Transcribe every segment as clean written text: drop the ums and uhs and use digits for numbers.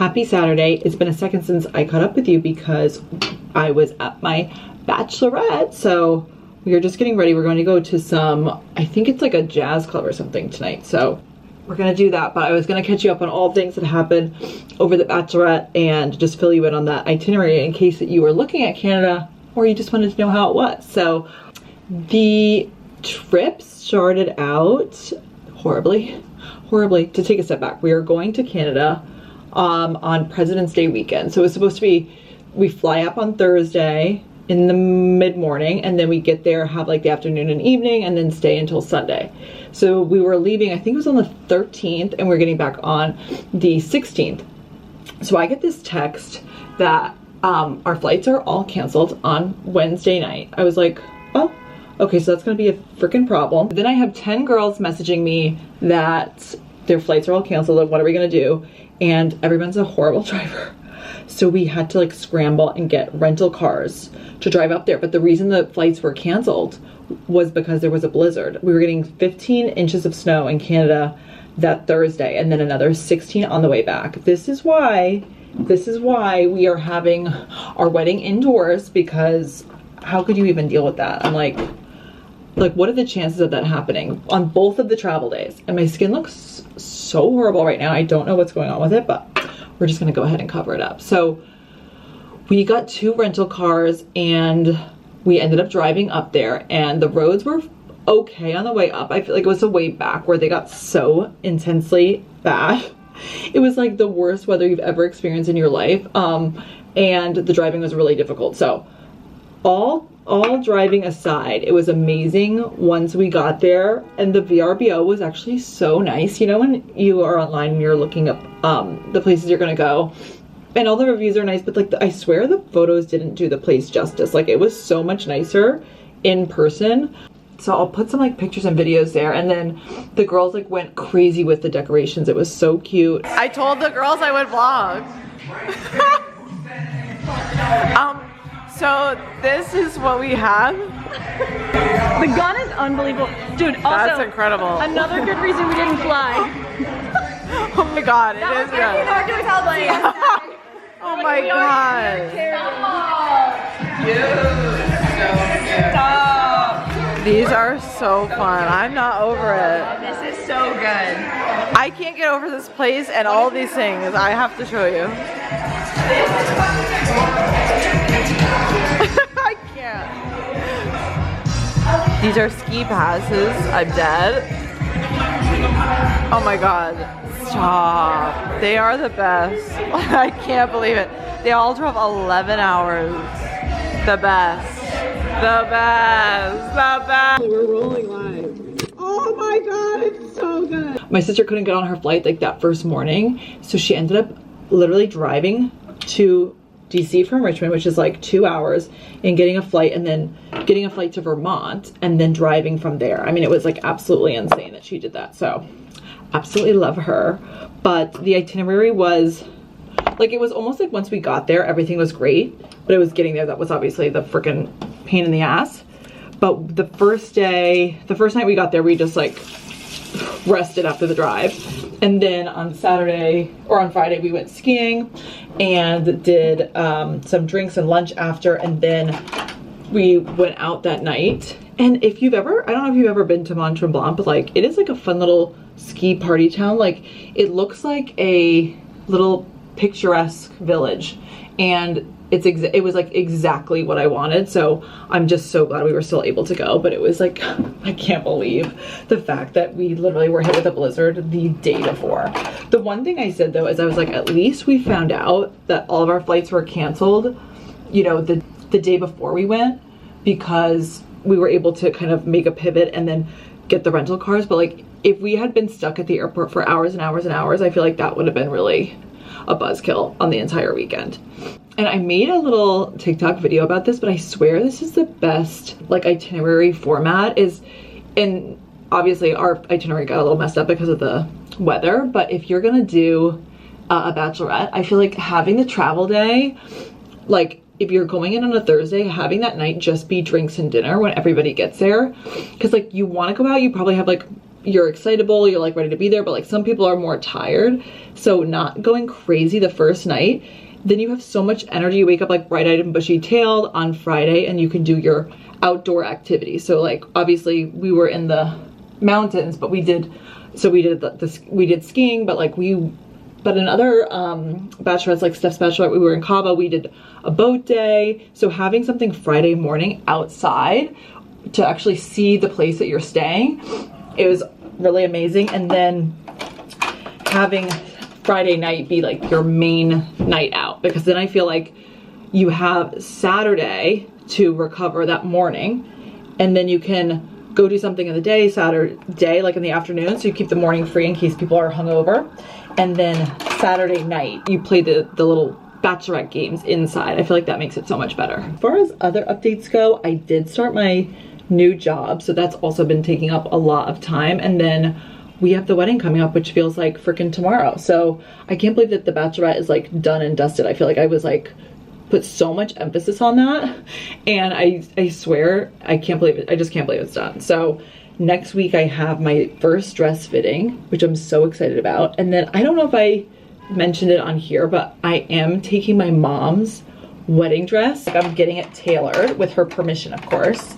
Happy Saturday. It's been a second since I caught up with you because I was at my Bachelorette. So we are just getting ready. We're going to go to some, I think it's like a jazz club or something tonight. So we're going to do that. But I was going to catch you up on all things that happened over the Bachelorette and just fill you in on that itinerary in case that you were looking at Canada or you just wanted to know how it was. So the trip started out horribly. To take a step back, we are going to Canada on President's Day weekend. So it was supposed to be, we fly up on Thursday in the mid-morning and then we get there, have like the afternoon and evening, and then stay until Sunday. So we were leaving, I think it was on the 13th, and we're getting back on the 16th. So I get this text that our flights are all canceled on Wednesday night. I was like, oh, okay, so that's gonna be a freaking problem. Then I have 10 girls messaging me that their flights are all canceled and what are we gonna do? And everyone's a horrible driver. So we had to like scramble and get rental cars to drive up there. But the reason the flights were canceled was because there was a blizzard. We were getting 15 inches of snow in Canada that Thursday and then another 16 on the way back. This is why we are having our wedding indoors, because how could you even deal with that? I'm like, what are the chances of that happening on both of the travel days? And my skin looks so horrible right now. I don't know what's going on with it, but we're just gonna go ahead and cover it up. So we got 2 rental cars and we ended up driving up there, and the roads were okay on the way up. I feel like it was the way back where they got so intensely bad. It was like the worst weather you've ever experienced in your life. And the driving was really difficult. So all driving aside, it was amazing once we got there, and the VRBO was actually so nice. You know when you are online and you're looking up the places you're gonna go, and all the reviews are nice, but like I swear the photos didn't do the place justice. Like it was so much nicer in person. So I'll put some like pictures and videos there, and then the girls like went crazy with the decorations. It was so cute. I told the girls I would vlog. So this is what we have. The gun is unbelievable. Dude, also, that's incredible. Another good reason we didn't fly. Oh my god, it is good. Oh my god. These are so fun. I'm not over it. This is so good. I can't get over this place and all these things. I have to show you. I can't. These are ski passes. I'm dead. Oh my god. Stop. They are the best. I can't believe it. They all drove 11 hours. The best. The best. The best. We're rolling live. Oh my god, it's so good. My sister couldn't get on her flight like that first morning, so she ended up literally driving to DC from Richmond, which is like 2 hours, and getting a flight, and then getting a flight to Vermont, and then driving from there. I mean, it was like absolutely insane that she did that. So absolutely love her. But the itinerary was like, it was almost like once we got there everything was great, but it was getting there that was obviously the freaking pain in the ass. But the first night we got there, we just like rested after the drive, and then on Saturday or on Friday we went skiing and did some drinks and lunch after, and then we went out that night. And if you've ever, I don't know if you've ever been to Mont Tremblant, but like it is like a fun little ski party town. Like it looks like a little picturesque village, and it was like exactly what I wanted. So I'm just so glad we were still able to go. But it was like, I can't believe the fact that we literally were hit with a blizzard the day before. The one thing I said though is I was like, at least we found out that all of our flights were canceled, you know, the day before we went, because we were able to kind of make a pivot and then get the rental cars. But like if we had been stuck at the airport for hours and hours and hours, I feel like that would have been really a buzzkill on the entire weekend. And I made a little TikTok video about this, but I swear this is the best like itinerary format is, and obviously our itinerary got a little messed up because of the weather, but if you're gonna do a Bachelorette, I feel like having the travel day, like if you're going in on a Thursday, having that night just be drinks and dinner when everybody gets there, because like you want to go out, you probably have like you're excitable, you're like ready to be there, but like some people are more tired. So not going crazy the first night, then you have so much energy. You wake up like bright-eyed and bushy-tailed on Friday, and you can do your outdoor activities. So like obviously we were in the mountains, but we did skiing, but like but in other bachelorettes, like Steph's bachelorette, we were in Cabo, we did a boat day. So having something Friday morning outside to actually see the place that you're staying, it was really amazing. And then having Friday night be like your main night out, because then I feel like you have Saturday to recover that morning, and then you can go do something in the day, Saturday, like in the afternoon, so you keep the morning free in case people are hungover. And then Saturday night, you play the little bachelorette games inside. I feel like that makes it so much better. As far as other updates go, I did start my new job, so that's also been taking up a lot of time. And then we have the wedding coming up, which feels like freaking tomorrow. So I can't believe that the bachelorette is like done and dusted. I feel like I was like put so much emphasis on that, and I swear I can't believe it. I just can't believe it's done. So next week I have my first dress fitting, which I'm so excited about. And then I don't know if I mentioned it on here, but I am taking my mom's wedding dress. Like, I'm getting it tailored with her permission, of course,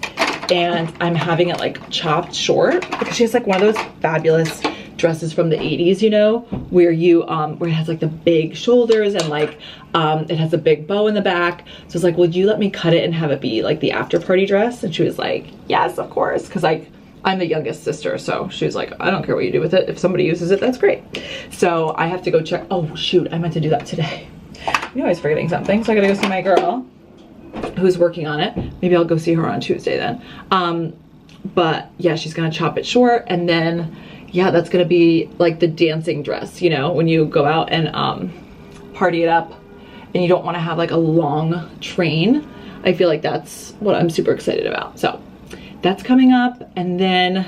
and I'm having it like chopped short because she has like one of those fabulous dresses from the 80s, you know, where you where it has like the big shoulders and like it has a big bow in the back. So it's like, would you let me cut it and have it be like the after party dress? And she was like, yes, of course, because like I'm the youngest sister, so she was like, I don't care what you do with it. If somebody uses it, that's great. So I have to go check. Oh shoot, I meant to do that today. You know, I was forgetting something, so I gotta go see my girl who's working on it. Maybe I'll go see her on Tuesday then. But yeah, she's gonna chop it short, and then yeah, that's gonna be like the dancing dress, you know, when you go out and party it up and you don't want to have like a long train. I feel like that's what I'm super excited about. So that's coming up, and then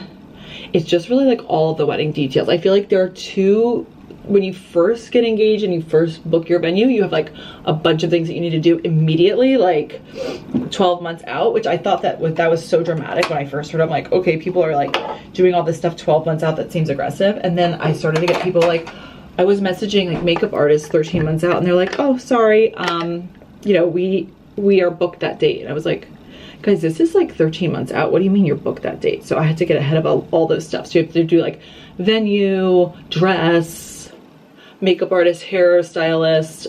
it's just really like all of the wedding details. I feel like there are two, when you first get engaged and you first book your venue, you have like a bunch of things that you need to do immediately, like 12 months out, which I thought that was so dramatic when I first heard. I'm like, okay, people are like doing all this stuff 12 months out, that seems aggressive. And then I started to get people like, I was messaging like makeup artists 13 months out, and they're like, oh, sorry, you know, we are booked that date. And I was like, guys, this is like 13 months out. What do you mean you're booked that date? So I had to get ahead of all those stuff. So you have to do like venue, dress, makeup artist, hairstylist,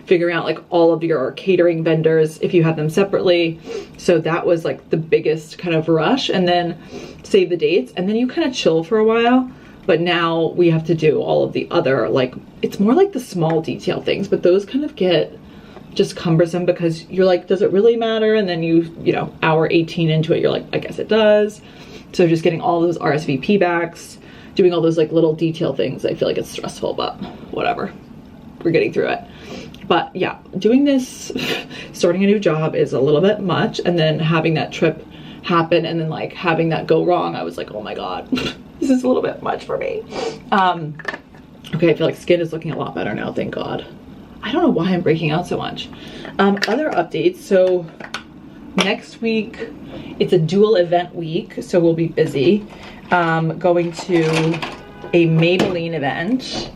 figuring out like all of your catering vendors if you have them separately. So that was like the biggest kind of rush, and then save the dates, and then you kind of chill for a while. But now we have to do all of the other, like, it's more like the small detail things, but those kind of get just cumbersome because you're like, does it really matter? And then you know, hour 18 into it, you're like, I guess it does. So just getting all those RSVP backs, doing all those like little detail things, I feel like it's stressful, but whatever, we're getting through it. But yeah, doing this, starting a new job is a little bit much, and then having that trip happen and then like having that go wrong, I was like, oh my god, this is a little bit much for me. Okay, I feel like skin is looking a lot better now, thank god. I don't know why I'm breaking out so much. Other updates, so next week it's a dual event week, so we'll be busy. Going to a Maybelline event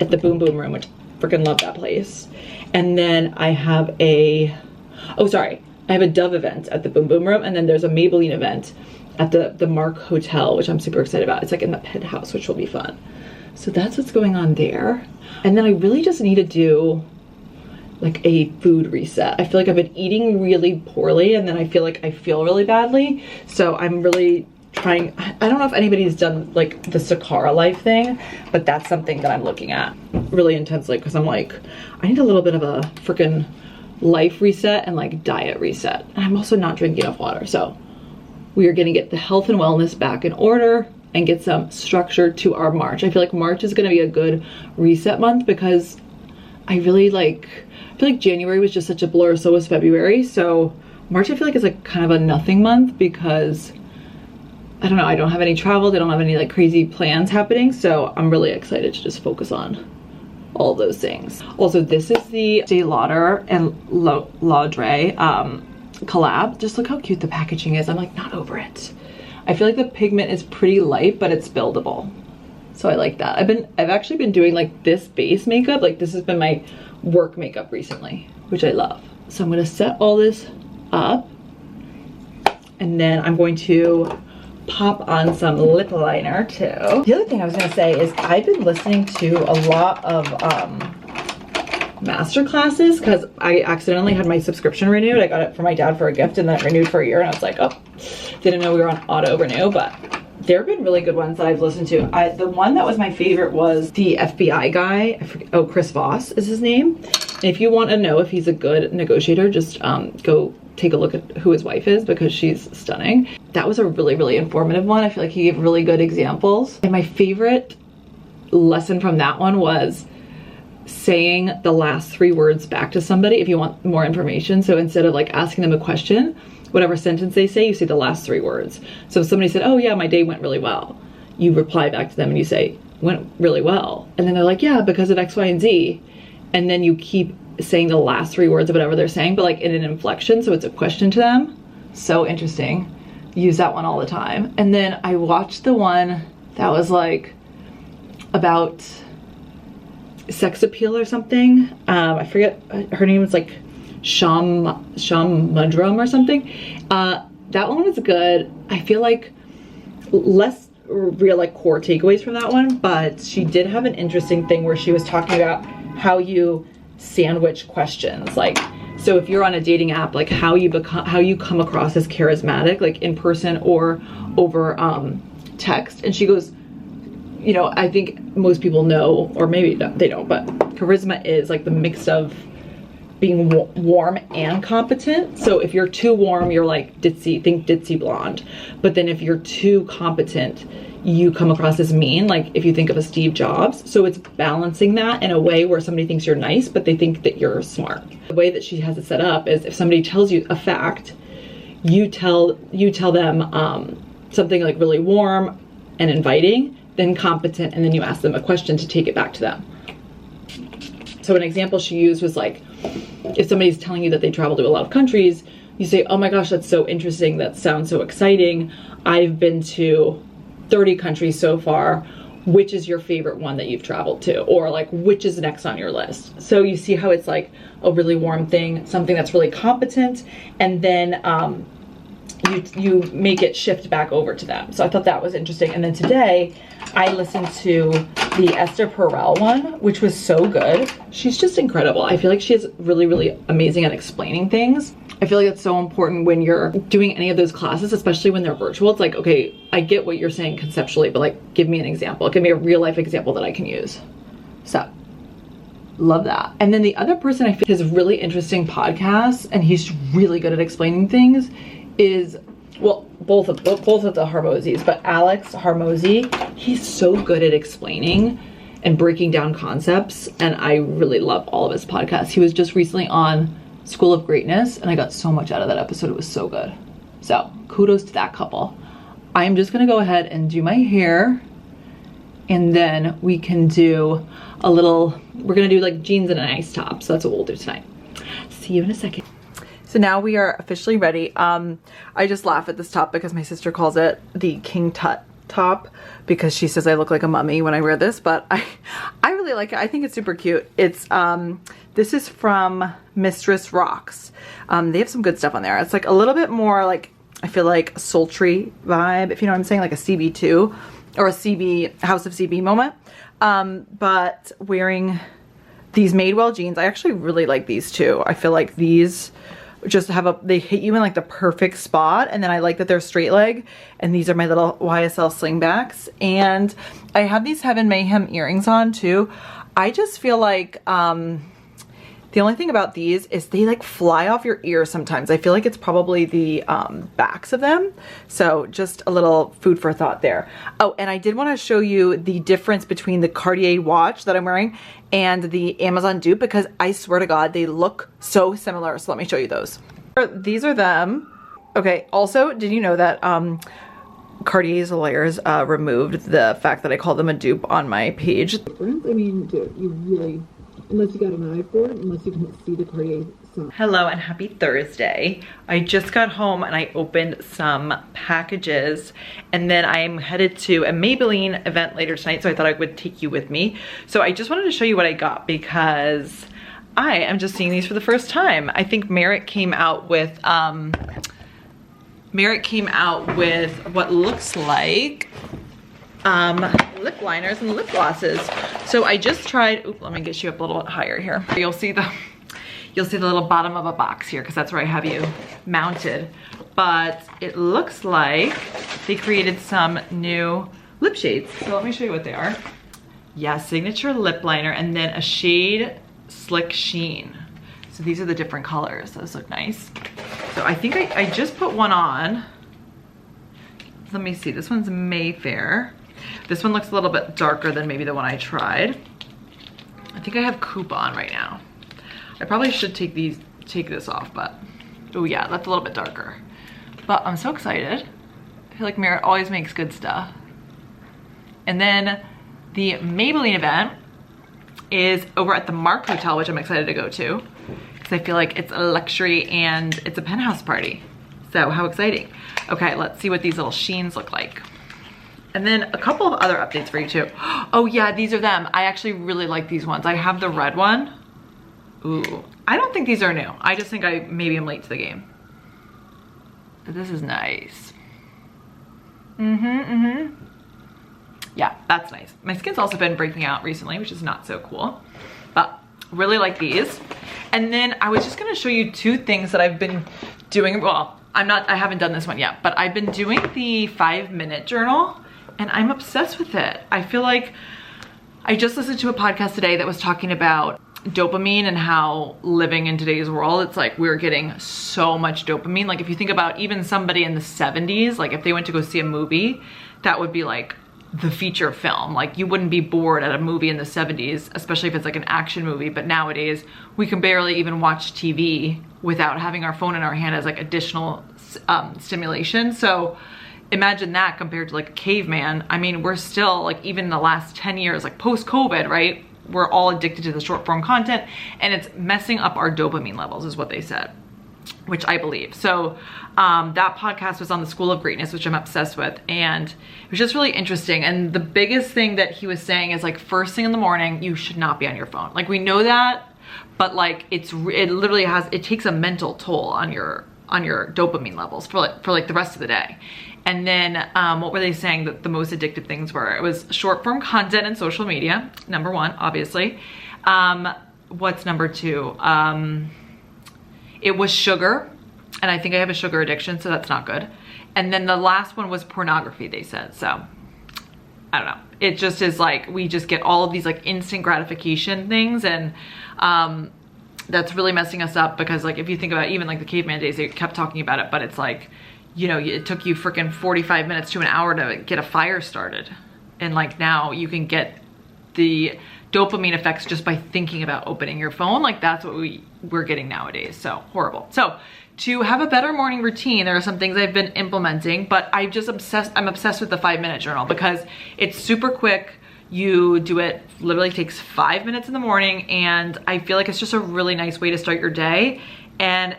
at the Boom Boom Room, which I freaking love that place. And then I have I have a Dove event at the Boom Boom Room, and then there's a Maybelline event at the Mark Hotel, which I'm super excited about. It's like in the penthouse, which will be fun. So that's what's going on there. And then I really just need to do like a food reset. I feel like I've been eating really poorly, and then I feel like I feel really badly. So I'm really trying, I don't know if anybody's done like the Sakara Life thing, but that's something that I'm looking at really intensely, because I'm like, I need a little bit of a freaking life reset and like diet reset. And I'm also not drinking enough water. So we are gonna get the health and wellness back in order and get some structure to our March. I feel like March is gonna be a good reset month, because I really I feel like January was just such a blur, so was February. So March I feel like is like kind of a nothing month, because I don't know, I don't have any travel, I don't have any like crazy plans happening. So I'm really excited to just focus on all those things. Also, this is the Estee Lauder and Laudre collab. Just look how cute the packaging is. I'm like not over it. I feel like the pigment is pretty light, but it's buildable. So I like that. I've actually been doing like this base makeup. Like this has been my work makeup recently, which I love. So I'm gonna set all this up, and then I'm going to pop on some lip liner too. The other thing I was gonna say is I've been listening to a lot of Masterclasses because I accidentally had my subscription renewed. I got it for my dad for a gift and then it renewed for a year, and I was like, oh, didn't know we were on auto renew, but there have been really good ones that I've listened to. The one that was my favorite was the FBI guy. I forget, oh, Chris Voss is his name. And if you want to know if he's a good negotiator, just go take a look at who his wife is because she's stunning. That was a really, really informative one. I feel like he gave really good examples. And my favorite lesson from that one was saying the last 3 words back to somebody if you want more information. So instead of like asking them a question, whatever sentence they say, you say the last 3 words. So if somebody said, oh yeah, my day went really well, you reply back to them and you say, went really well. And then they're like, yeah, because of X, Y, and Z. And then you keep saying the last 3 words of whatever they're saying, but like in an inflection, so it's a question to them. So interesting. Use that one all the time. And then I watched the one that was like about sex appeal or something. I forget, her name was like Sham Mudrum or something. That one was good. I feel like less real like core takeaways from that one, but she did have an interesting thing where she was talking about how you sandwich questions. Like, so if you're on a dating app, like how you come across as charismatic, like in person or over text. And she goes, you know, I think most people know, or maybe they don't, but charisma is like the mix of being warm and competent. So if you're too warm, you're like ditzy, think ditzy blonde. But then if you're too competent, you come across as mean, like if you think of a Steve Jobs. So it's balancing that in a way where somebody thinks you're nice, but they think that you're smart. The way that she has it set up is if somebody tells you a fact, you tell them something like really warm and inviting, then competent, and then you ask them a question to take it back to them. So an example she used was like, if somebody's telling you that they travel to a lot of countries, you say, oh my gosh, that's so interesting. That sounds so exciting. I've been to 30 countries so far. Which is your favorite one that you've traveled to? Or like, which is next on your list? So you see how it's like a really warm thing, something that's really competent, and then you make it shift back over to them. So I thought that was interesting. And then today I listened to the Esther Perel one, which was so good. She's just incredible. I feel like she is really, really amazing at explaining things. I feel like it's so important when you're doing any of those classes, especially when they're virtual. It's like, okay, I get what you're saying conceptually, but like, give me an example. Give me a real life example that I can use. So, love that. And then the other person I feel has really interesting podcasts, and he's really good at explaining things, is, well, both of the Harmozis, but Alex Harmozi, he's so good at explaining and breaking down concepts, and I really love all of his podcasts. He was just recently on School of Greatness, and I got so much out of that episode. It was so good. So kudos to that couple. I'm just gonna go ahead and do my hair, and then we can do a little, we're gonna do like jeans and a nice top. So that's what we'll do tonight. See you in a second. So now we are officially ready. I just laugh at this top because my sister calls it the King Tut top because she says I look like a mummy when I wear this, but I really like it. I think it's super cute. It's this is from Mistress Rocks. They have some good stuff on there. It's like a little bit more like, I feel like sultry vibe, if you know what I'm saying, like a CB2 or a CB, House of CB moment. But wearing these Madewell jeans, I actually really like these too. I feel like these just have they hit you in like the perfect spot, and then I like that they're straight leg, and these are my little YSL slingbacks, and I have these Heaven Mayhem earrings on too. I just feel like the only thing about these is they like fly off your ears sometimes. I feel like it's probably the backs of them. So just a little food for thought there. Oh, and I did want to show you the difference between the Cartier watch that I'm wearing and the Amazon dupe, because I swear to God, they look so similar. So let me show you those. These are them. Okay, also, did you know that Cartier's lawyers removed the fact that I called them a dupe on my page? I mean, dude, you really, unless you got an eye for it, unless you can see the Cartier Hello and happy Thursday. I just got home and I opened some packages, and then I am headed to a Maybelline event later tonight, so I thought I would take you with me. So I just wanted to show you what I got because I am just seeing these for the first time. I think Merritt came out with what looks like lip liners and lip glosses. So I just tried, let me get you up a little bit higher here. You'll see the little bottom of a box here because that's where I have you mounted. But it looks like they created some new lip shades. So let me show you what they are. Yeah, signature lip liner and then a shade Slick Sheen. So these are the different colors. Those look nice. So I think I just put one on. Let me see, this one's Mayfair. This one looks a little bit darker than maybe the one I tried. I think I have Coupe on right now. I probably should take this off, but oh yeah, that's a little bit darker. But I'm so excited. I feel like Merritt always makes good stuff. And then the Maybelline event is over at the Mark Hotel, which I'm excited to go to because I feel like it's a luxury and it's a penthouse party. So how exciting. Okay, let's see what these little sheens look like. And then a couple of other updates for you too. Oh yeah, these are them. I actually really like these ones. I have the red one. Ooh, I don't think these are new. I just think maybe I'm late to the game. But this is nice. Yeah, that's nice. My skin's also been breaking out recently, which is not so cool. But really like these. And then I was just gonna show you two things that I've been doing. Well, I haven't done this one yet, but I've been doing the 5-minute journal and I'm obsessed with it. I feel like I just listened to a podcast today that was talking about dopamine and how living in today's world, it's like we're getting so much dopamine. Like if you think about even somebody in the 70s, like if they went to go see a movie, that would be like the feature film. Like you wouldn't be bored at a movie in the 70s, especially if it's like an action movie. But nowadays we can barely even watch TV without having our phone in our hand as like additional stimulation. So imagine that compared to like a caveman. I mean, we're still like, even in the last 10 years, like post-COVID, right? We're all addicted to the short form content and it's messing up our dopamine levels is what they said, which I believe. So that podcast was on the School of Greatness, which I'm obsessed with. And it was just really interesting. And the biggest thing that he was saying is like first thing in the morning, you should not be on your phone. Like we know that, but like it literally takes a mental toll on your dopamine levels for like the rest of the day. And then what were they saying that the most addictive things were? It was short form content and social media, number one, obviously. What's number two? It was sugar, and I think I have a sugar addiction, so that's not good. And then the last one was pornography, they said. So I don't know. It just is like, we just get all of these like instant gratification things, and that's really messing us up because like if you think about even like the caveman days, they kept talking about it, but it's like, you know, it took you freaking 45 minutes to an hour to get a fire started. And like now you can get the dopamine effects just by thinking about opening your phone. Like that's what we're getting nowadays. So horrible. So to have a better morning routine, there are some things I've been implementing, but I'm obsessed with the 5-minute journal because it's super quick. You do it, literally takes 5 minutes in the morning, and I feel like it's just a really nice way to start your day. And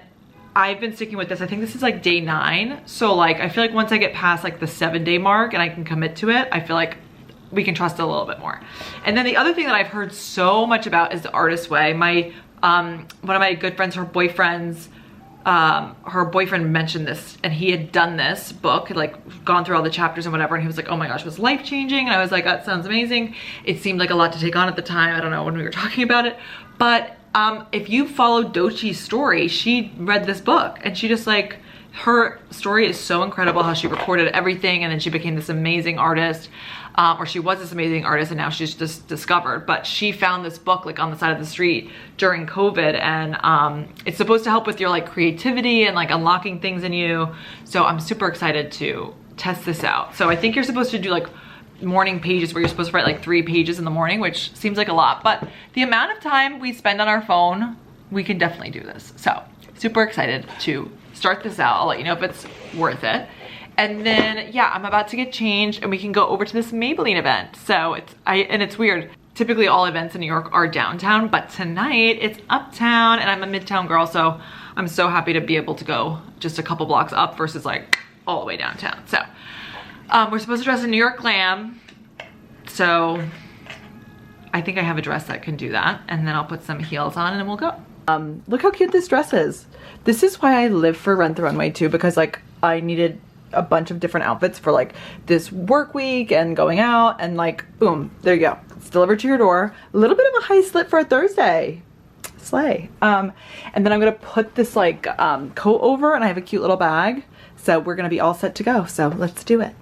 I've been sticking with this. I think this is like day 9. So like, I feel like once I get past like the 7-day mark and I can commit to it, I feel like we can trust it a little bit more. And then the other thing that I've heard so much about is the Artist Way. My, one of my good friends, her boyfriend mentioned this, and he had done this book, had like gone through all the chapters and whatever, and he was like, oh my gosh, it was life-changing. And I was like, that sounds amazing. It seemed like a lot to take on at the time. I don't know when we were talking about it, but if you follow Dochi's story, she read this book and she just like, her story is so incredible how she recorded everything and then she became this amazing artist, or she was this amazing artist and now she's just discovered. But she found this book like on the side of the street during COVID, and it's supposed to help with your like creativity and like unlocking things in you. So I'm super excited to test this out. So I think you're supposed to do like morning pages where you're supposed to write like 3 pages in the morning, which seems like a lot, but the amount of time we spend on our phone, we can definitely do this. So super excited to start this out. I'll let you know if it's worth it. And then, yeah, I'm about to get changed and we can go over to this Maybelline event. So it's weird. typically all events in New York are downtown, but tonight it's uptown and I'm a midtown girl, so I'm so happy to be able to go just a couple blocks up versus like all the way downtown. So we're supposed to dress in New York glam, so I think I have a dress that can do that, and then I'll put some heels on and then we'll go. Look how cute this dress is. This is why I live for Rent the Runway too, because like I needed a bunch of different outfits for like this work week and going out, and like boom, there you go. It's delivered to your door. A little bit of a high slit for a Thursday. Slay. And then I'm gonna put this like coat over, and I have a cute little bag. So we're gonna be all set to go. So let's do it.